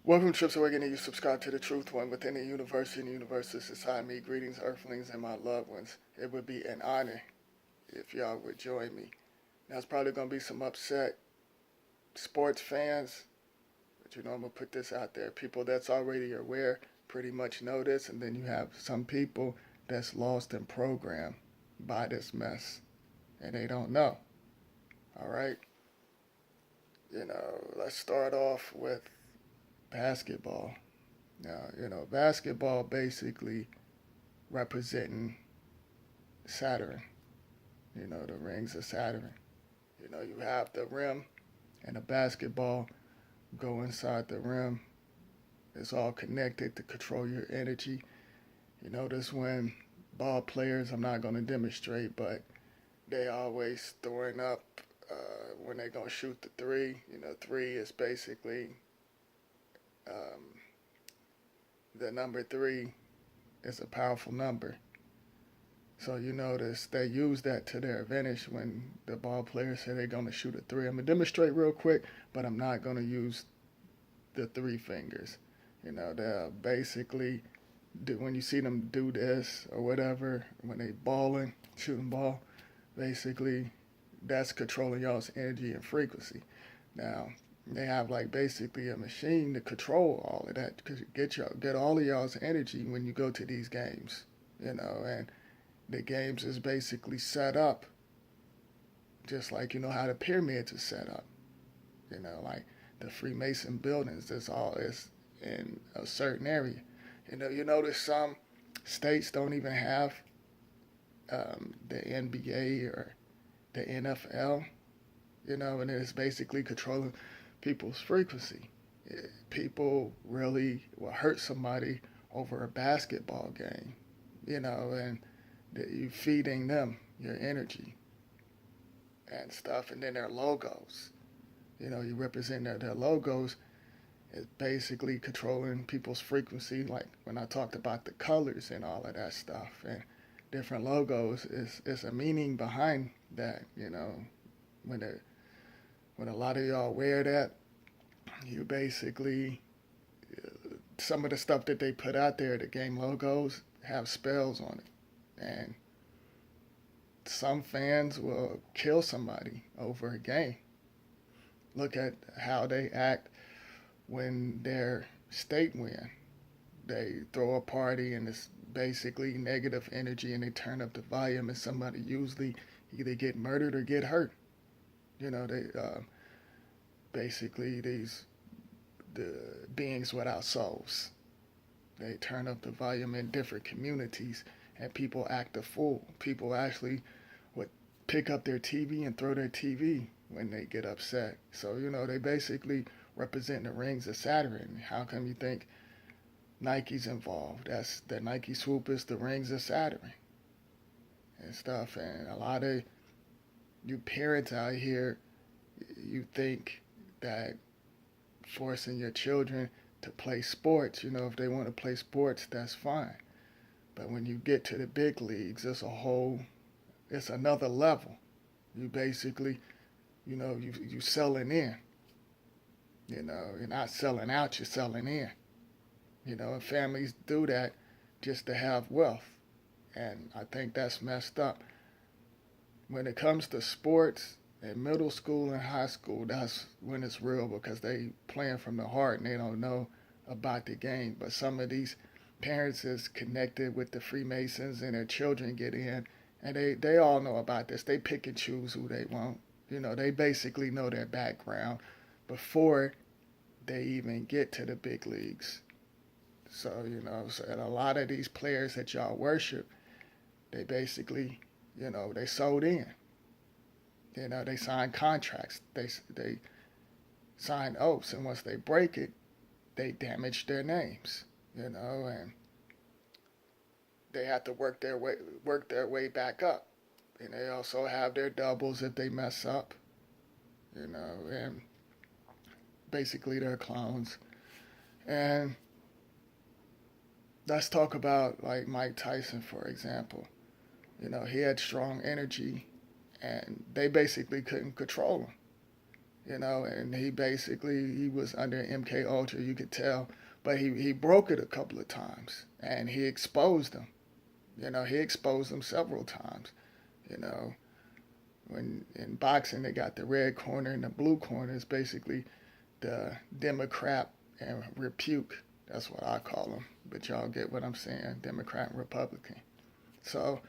Welcome to Trips Awakening. You subscribe to the truth one within the universe and the universe is inside me. Greetings, earthlings, and my loved ones. It would be an honor if y'all would join me. Now, it's probably going to be some upset sports fans, but I'm going to put this out there. People that's already aware pretty much know this, and then you have some people that's lost in program by this mess, and they don't know. All right? Let's start off with basketball. Now, basketball basically representing Saturn, the rings of Saturn. You have the rim and the basketball go inside the rim. It's all connected to control your energy. You notice when ball players, I'm not going to demonstrate, but they always throwing up when they're going to shoot the three. Three is basically um, the number three is a powerful number. So you notice they use that to their advantage when the ball players say they're going to shoot a three. I'm going to demonstrate real quick, but I'm not going to use the three fingers. They'll basically do, when you see them do this or whatever, when they balling, shooting ball, basically that's controlling y'all's energy and frequency. Now, they have like basically a machine to control all of that, because get all of y'all's energy when you go to these games, and the games is basically set up just like how the pyramids are set up. Like the Freemason buildings, is in a certain area. You notice some states don't even have the NBA or the NFL, and it's basically controlling people's frequency. People really will hurt somebody over a basketball game, and you feeding them your energy and stuff, and then their logos. You represent their logos is basically controlling people's frequency. Like when I talked about the colors and all of that stuff, and different logos is a meaning behind that. When when a lot of y'all wear that, you basically some of the stuff that they put out there, the game logos have spells on it, and some fans will kill somebody over a game. Look at how they act when their state win. They throw a party and it's basically negative energy, and they turn up the volume, and somebody usually either get murdered or get hurt. They basically the beings without souls. They turn up the volume in different communities, and people act a fool. People actually would pick up their TV and throw their TV when they get upset. So, they basically represent the rings of Saturn. How come you think Nike's involved? That's the Nike swoop is the rings of Saturn and stuff. And a lot of you parents out here, you think that forcing your children to play sports, if they want to play sports, that's fine. But when you get to the big leagues, it's another level. You basically, you selling in. You're not selling out, you're selling in. And families do that just to have wealth. And I think that's messed up. When it comes to sports, in middle school and high school, that's when it's real, because they playing from the heart and they don't know about the game. But some of these parents is connected with the Freemasons, and their children get in, and they all know about this. They pick and choose who they want. They basically know their background before they even get to the big leagues. So, and a lot of these players that y'all worship, they basically, they sold in. They sign contracts. They sign oaths, and once they break it, they damage their names. And they have to work their way back up. And they also have their doubles if they mess up. And basically they're clowns. And let's talk about like Mike Tyson, for example. He had strong energy, and they basically couldn't control him. and he was under MK Ultra, you could tell, but he broke it a couple of times, and he exposed them. He exposed them several times. You know, when in boxing they got the red corner and the blue corner is basically the Democrat and Repuke. That's what I call them. But y'all get what I'm saying, Democrat and Republican. So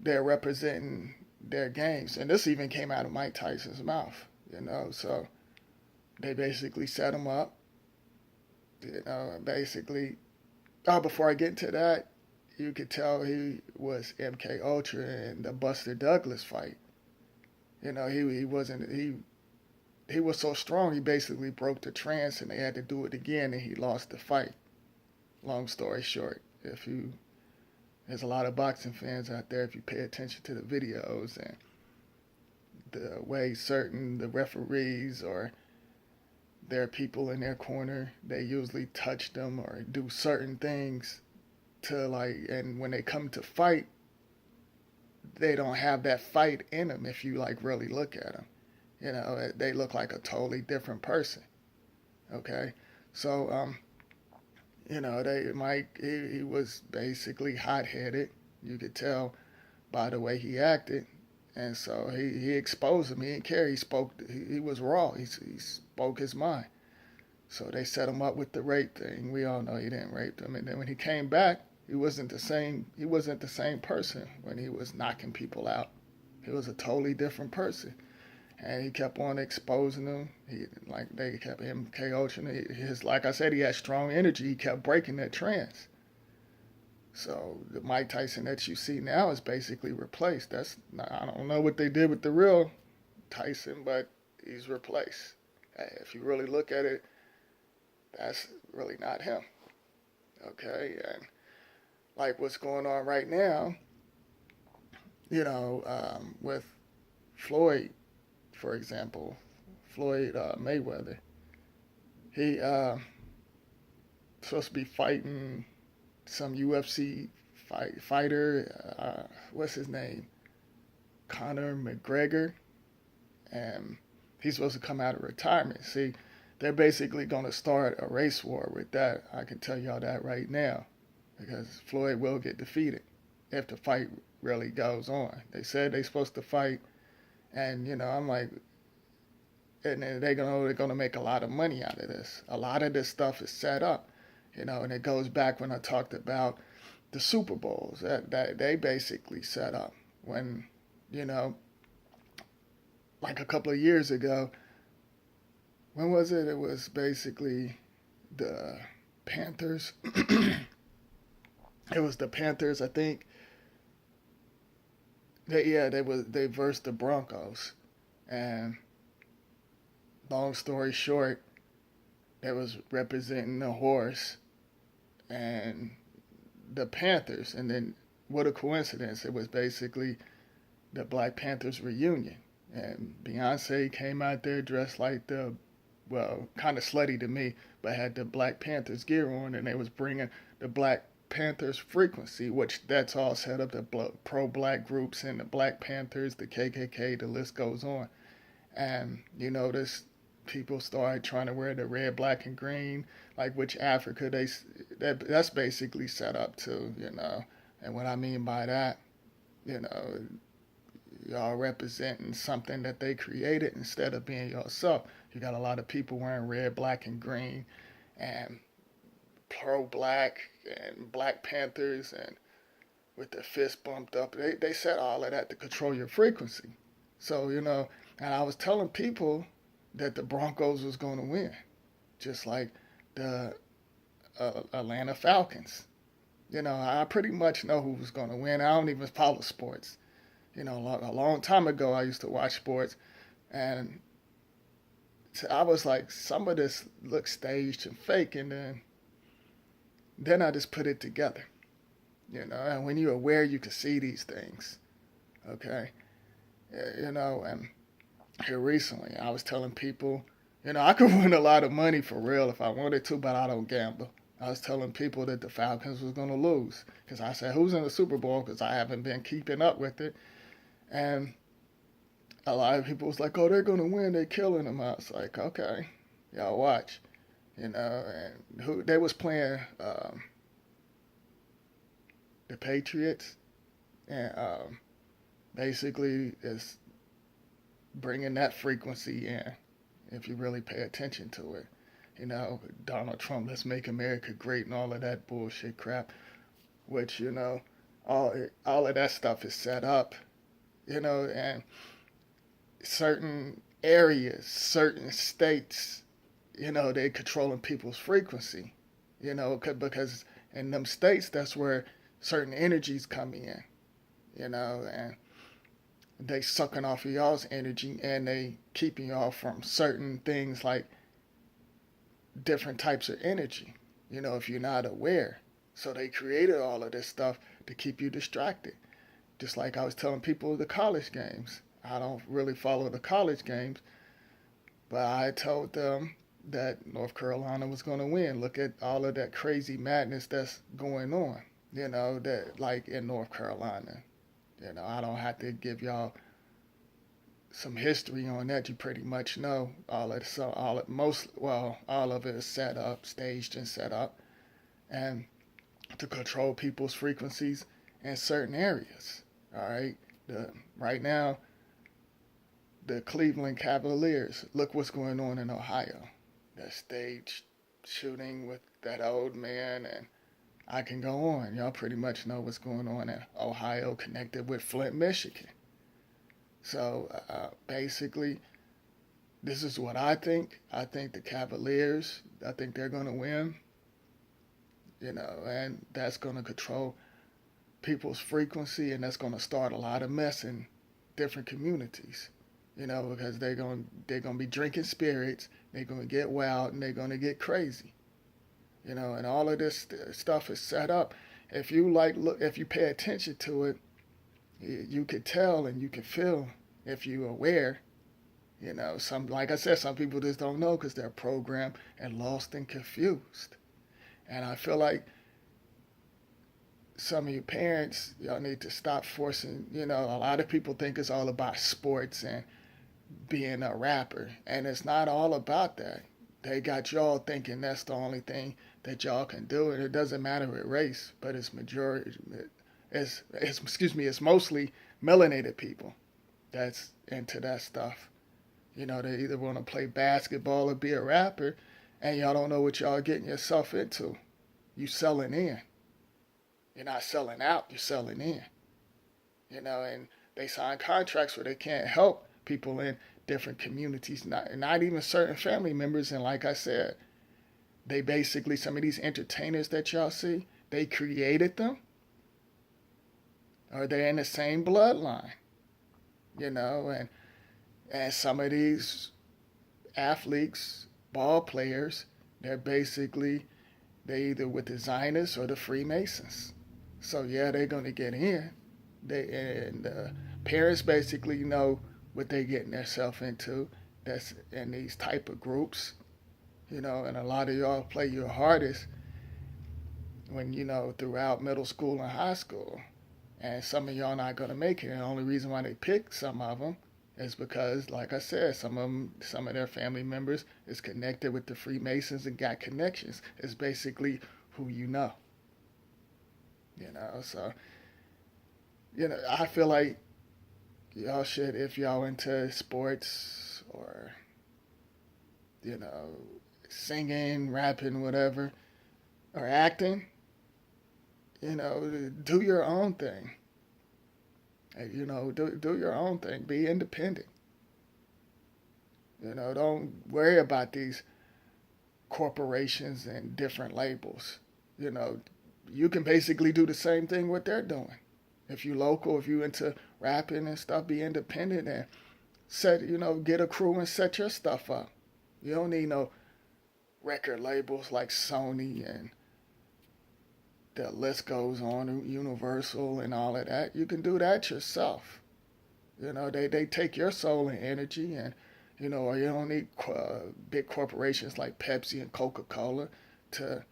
they're representing their games. And this even came out of Mike Tyson's mouth, So they basically set him up, basically. Oh, before I get into that, you could tell he was MK Ultra in the Buster Douglas fight. He was so strong he basically broke the trance and they had to do it again and he lost the fight. Long story short, there's a lot of boxing fans out there, if you pay attention to the videos and the way the referees or their people in their corner, they usually touch them or do certain things and when they come to fight, they don't have that fight in them if you really look at them. They look like a totally different person. Okay? So, Mike, he was basically hot-headed. You could tell by the way he acted. And so he exposed him. He didn't care. He was raw. He spoke his mind. So they set him up with the rape thing. We all know he didn't rape them. And then when he came back, he wasn't the same person when he was knocking people out. He was a totally different person. And he kept on exposing them. They kept him KO'ing. Like I said, he had strong energy. He kept breaking that trance. So the Mike Tyson that you see now is basically replaced. I don't know what they did with the real Tyson, but he's replaced. If you really look at it, that's really not him. Okay, and what's going on right now, with Floyd, for example, Floyd Mayweather. He supposed to be fighting some UFC fighter. What's his name? Conor McGregor. And he's supposed to come out of retirement. See, they're basically going to start a race war with that. I can tell y'all that right now. Because Floyd will get defeated if the fight really goes on. They said they're supposed to fight. And, I'm like, and they're gonna make a lot of money out of this. A lot of this stuff is set up, and it goes back when I talked about the Super Bowls that they basically set up when, like a couple of years ago. When was it? It was basically the Panthers. It was the Panthers, I think. They versed the Broncos, and long story short, they was representing the horse and the Panthers, and then what a coincidence! It was basically the Black Panthers reunion, and Beyonce came out there dressed like kind of slutty to me, but had the Black Panthers gear on, and they was bringing the Black Panthers frequency, which that's all set up, the pro-black groups and the Black Panthers, the KKK, the list goes on. And you notice people started trying to wear the red, black, and green, which Africa, that's basically set up too, And what I mean by that, y'all representing something that they created instead of being yourself. You got a lot of people wearing red, black, and green, and pro-black and Black Panthers, and with their fists bumped up. They said all of that to control your frequency. So, and I was telling people that the Broncos was going to win, just like the Atlanta Falcons. I pretty much know who was going to win. I don't even follow sports. A long time ago, I used to watch sports, and I was like, some of this looks staged and fake, and then I just put it together, and when you're aware, you can see these things, okay, and here recently, I was telling people, I could win a lot of money for real if I wanted to, but I don't gamble. I was telling people that the Falcons was going to lose, because I said, who's in the Super Bowl, because I haven't been keeping up with it, and a lot of people was like, oh, they're gonna win, they're killing them. I was like, okay, y'all watch, and who they was playing the Patriots, and basically it's bringing that frequency in if you really pay attention to it. Donald Trump, let's make America great and all of that bullshit crap, which, all of that stuff is set up, and certain areas, certain states, they controlling people's frequency, because in them states, that's where certain energies come in, and they sucking off of y'all's energy and they keeping y'all from certain things like different types of energy, if you're not aware. So they created all of this stuff to keep you distracted. Just like I was telling people the college games. I don't really follow the college games, but I told them that North Carolina was going to win. Look at all of that crazy madness that's going on, that like in North Carolina. I don't have to give y'all some history on that. You pretty much know all of it. So all of it is set up, staged and set up, and to control people's frequencies in certain areas. All right. Right now, the Cleveland Cavaliers. Look what's going on in Ohio. That staged shooting with that old man, and I can go on. Y'all pretty much know what's going on in Ohio, connected with Flint, Michigan. So basically, this is what I think. I think the Cavaliers, I think they're going to win, and that's going to control people's frequency, and that's going to start a lot of mess in different communities, because they're gonna be drinking spirits, they're going to get wild, and they're going to get crazy. And all of this stuff is set up. If you if you pay attention to it, you could tell and you can feel if you're aware. Like I said, some people just don't know because they're programmed and lost and confused. And I feel like some of you parents, y'all need to stop forcing. A lot of people think it's all about sports and being a rapper, and it's not all about that. They got y'all thinking that's the only thing that y'all can do, and it doesn't matter with race, but it's it's mostly melanated people that's into that stuff. They either want to play basketball or be a rapper, and y'all don't know what y'all getting yourself into. You selling in. You're not selling out, you're selling in. And they sign contracts where they can't help people in different communities, not even certain family members. And like I said, they basically, some of these entertainers that y'all see, they created them, or they're in the same bloodline, and some of these athletes, ball players, they either with the Zionists or the Freemasons. So yeah, they're gonna get in. And parents basically know what they're getting themselves into. That's in these type of groups, and a lot of y'all play your hardest when throughout middle school and high school, and some of y'all not gonna make it. And the only reason why they pick some of them is because, like I said, some of their family members is connected with the Freemasons and got connections. It's basically who you know. So I feel like y'all should, if y'all into sports or singing, rapping, whatever, or acting, do your own thing. Do your own thing. Be independent. Don't worry about these corporations and different labels. You can basically do the same thing what they're doing. If you local, if you into rapping and stuff, be independent and get a crew and set your stuff up. You don't need no record labels like Sony and the list goes on, Universal and all of that. You can do that yourself. They take your soul and energy, and or you don't need big corporations like Pepsi and Coca-Cola to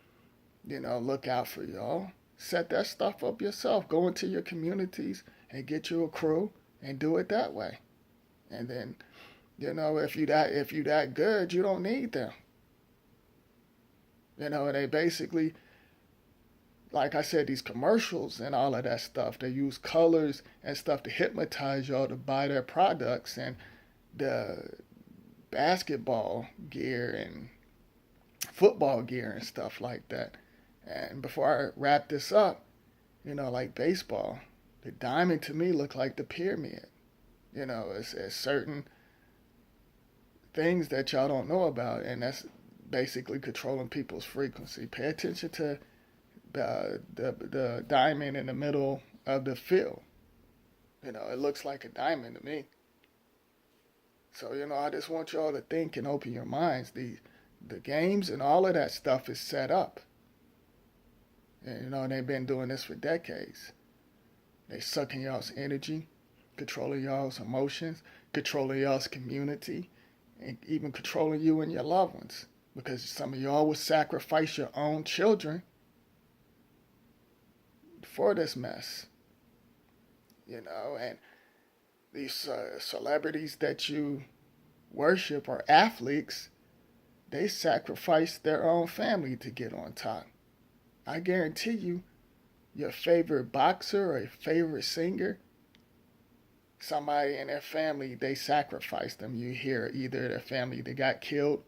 look out for y'all. Set that stuff up yourself. Go into your communities and get you a crew and do it that way. And then, if you that good, you don't need them. They basically, like I said, these commercials and all of that stuff, they use colors and stuff to hypnotize y'all to buy their products. And the basketball gear and football gear and stuff like that. And before I wrap this up, like baseball, the diamond to me looked like the pyramid. It's certain things that y'all don't know about, and that's basically controlling people's frequency. Pay attention to the diamond in the middle of the field. It looks like a diamond to me. So I just want y'all to think and open your minds. The games and all of that stuff is set up. And they've been doing this for decades. They sucking y'all's energy, controlling y'all's emotions, controlling y'all's community, and even controlling you and your loved ones. Because some of y'all will sacrifice your own children for this mess. And these celebrities that you worship or athletes, they sacrifice their own family to get on top. I guarantee you, your favorite boxer or your favorite singer, somebody in their family, they sacrificed them. You hear either their family, they got killed,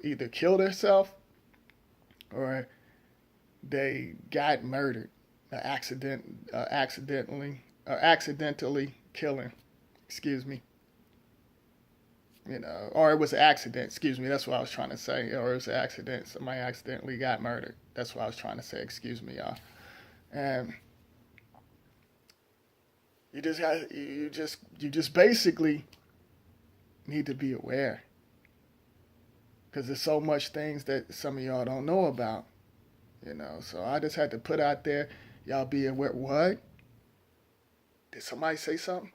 either killed themselves or they got murdered, accidentally killing. Excuse me. Or it was an accident. Excuse me. That's what I was trying to say. Or it was an accident. Somebody accidentally got murdered. That's what I was trying to say. Excuse me, y'all. And you just basically need to be aware, because there's so much things that some of y'all don't know about. So I just had to put out there, y'all be aware. What? Did somebody say something?